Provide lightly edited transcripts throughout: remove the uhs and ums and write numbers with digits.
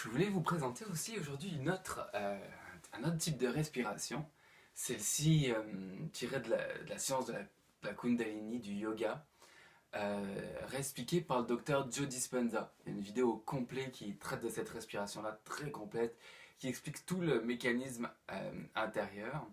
Je voulais vous présenter aussi aujourd'hui un autre type de respiration. Celle-ci tirée de la science de la Kundalini, du yoga, réexpliquée par le docteur Joe Dispenza. Il y a une vidéo complète qui traite de cette respiration-là, très complète, qui explique tout le mécanisme intérieur.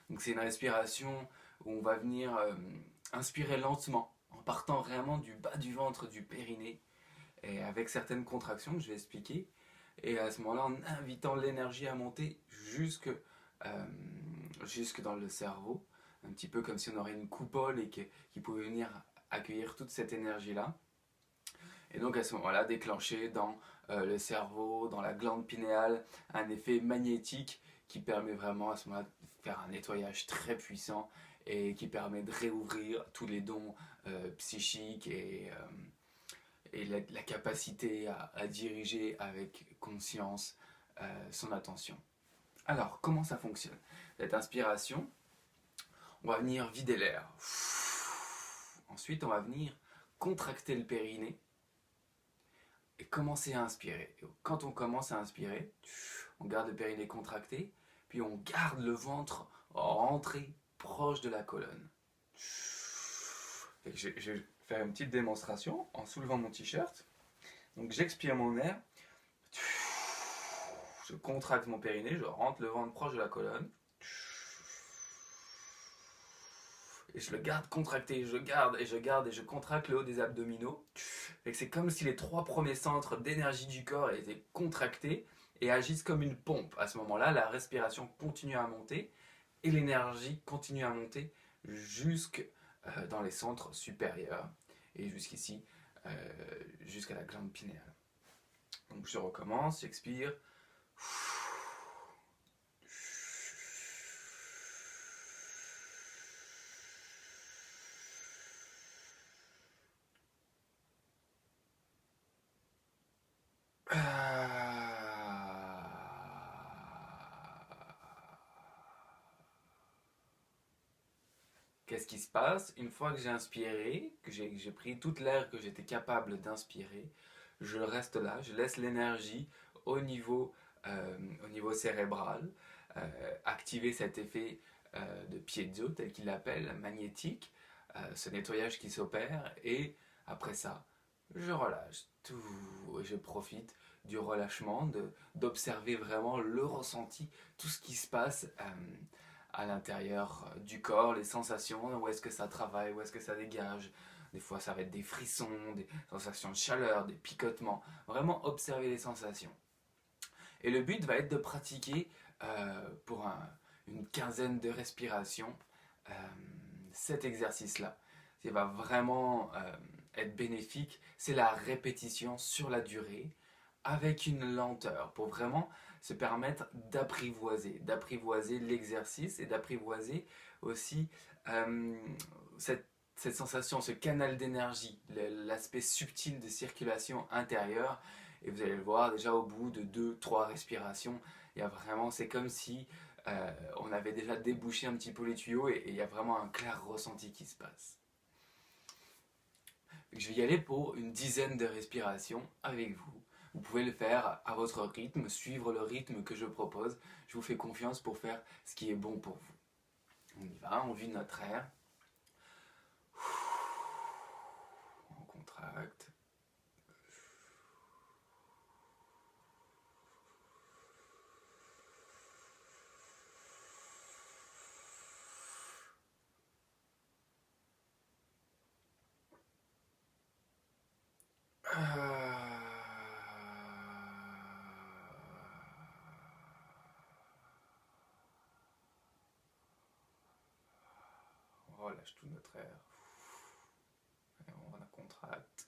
Donc c'est une respiration où on va venir inspirer lentement, en partant vraiment du bas du ventre, du périnée, et avec certaines contractions que je vais expliquer. Et à ce moment-là, en invitant l'énergie à monter euh, jusque dans le cerveau, un petit peu comme si on aurait une coupole qui pouvait venir accueillir toute cette énergie-là. Et donc à ce moment-là, déclencher dans le cerveau, dans la glande pinéale, un effet magnétique qui permet vraiment à ce moment-là de faire un nettoyage très puissant et qui permet de réouvrir tous les dons psychiques et la capacité à diriger avec conscience son attention. Alors, comment ça fonctionne? Cette inspiration, on va venir vider l'air. Ensuite, on va venir contracter le périnée et commencer à inspirer. Et quand on commence à inspirer, on garde le périnée contracté, puis on garde le ventre rentré proche de la colonne. Je vais faire une petite démonstration en soulevant mon t-shirt. Donc j'expire mon air, je contracte mon périnée, je rentre le ventre proche de la colonne, et je le garde contracté, je garde et je garde et je contracte le haut des abdominaux. Et c'est comme si les trois premiers centres d'énergie du corps étaient contractés et agissent comme une pompe. À ce moment-là, la respiration continue à monter et l'énergie continue à monter jusque dans les centres supérieurs et jusqu'ici, jusqu'à la glande pinéale. Donc je recommence, j'expire. Qu'est-ce qui se passe? Une fois que j'ai inspiré, que j'ai pris toute l'air que j'étais capable d'inspirer, je reste là, je laisse l'énergie au niveau cérébral, activer cet effet de piezo, tel qu'il l'appelle, magnétique, ce nettoyage qui s'opère, et après ça, je relâche tout, et je profite du relâchement, d'observer vraiment le ressenti, tout ce qui se passe à l'intérieur du corps, les sensations, où est-ce que ça travaille, où est-ce que ça dégage. Des fois, ça va être des frissons, des sensations de chaleur, des picotements. Vraiment observer les sensations. Et le but va être de pratiquer pour une quinzaine de respirations euh, cet exercice-là. Il va vraiment être bénéfique. C'est la répétition sur la durée avec une lenteur pour vraiment se permettre d'apprivoiser l'exercice et d'apprivoiser aussi euh, cette sensation, ce canal d'énergie, l'aspect subtil de circulation intérieure. Et vous allez le voir déjà au bout de 2-3 respirations, il y a vraiment, c'est comme si on avait déjà débouché un petit peu les tuyaux et il y a vraiment un clair ressenti qui se passe. Je vais y aller pour une dizaine de respirations avec vous. Vous pouvez le faire à votre rythme, suivre le rythme que je propose. Je vous fais confiance pour faire ce qui est bon pour vous. On y va, on vide notre air. On contracte. On relâche tout notre air. Et on contracte.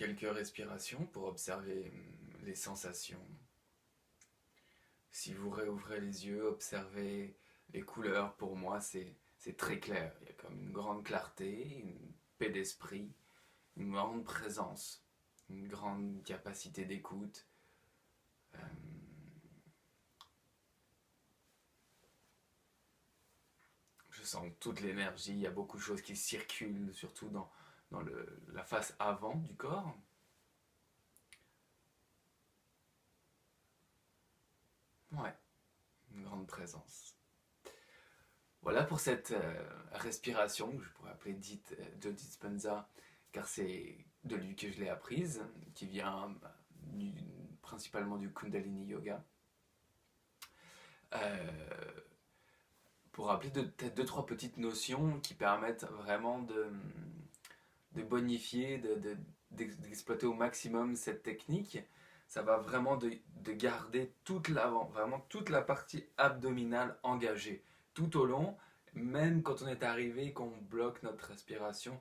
quelques respirations pour observer les sensations. Si vous réouvrez les yeux, observez les couleurs. Pour moi, c'est très clair. Il y a comme une grande clarté, une paix d'esprit, une grande présence, une grande capacité d'écoute. Euh, je sens toute l'énergie, il y a beaucoup de choses qui circulent, surtout dans la face avant du corps. Ouais, une grande présence. Voilà pour cette respiration que je pourrais appeler Joe Dispenza, car c'est de lui que je l'ai apprise, qui vient principalement du Kundalini Yoga. Euh, pour rappeler peut-être deux, trois petites notions qui permettent vraiment de bonifier, d'exploiter au maximum cette technique. Ça va vraiment de garder toute l'avant, vraiment toute la partie abdominale engagée tout au long, même quand on est arrivé et qu'on bloque notre respiration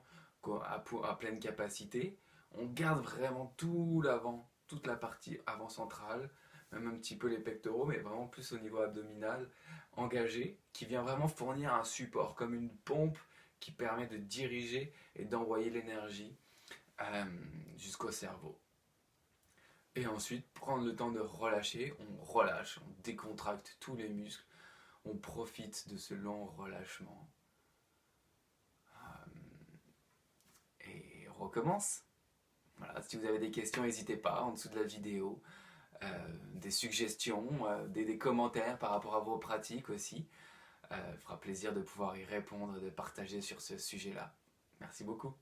à pleine capacité, on garde vraiment tout l'avant, toute la partie avant centrale, même un petit peu les pectoraux, mais vraiment plus au niveau abdominal, engagé, qui vient vraiment fournir un support, comme une pompe qui permet de diriger et d'envoyer l'énergie euh, jusqu'au cerveau. Et ensuite, prendre le temps de relâcher, on relâche, on décontracte tous les muscles, on profite de ce long relâchement. Et on recommence. Voilà, si vous avez des questions, n'hésitez pas en dessous de la vidéo. Des suggestions, des commentaires par rapport à vos pratiques aussi. Il fera plaisir de pouvoir y répondre, de partager sur ce sujet-là. Merci beaucoup.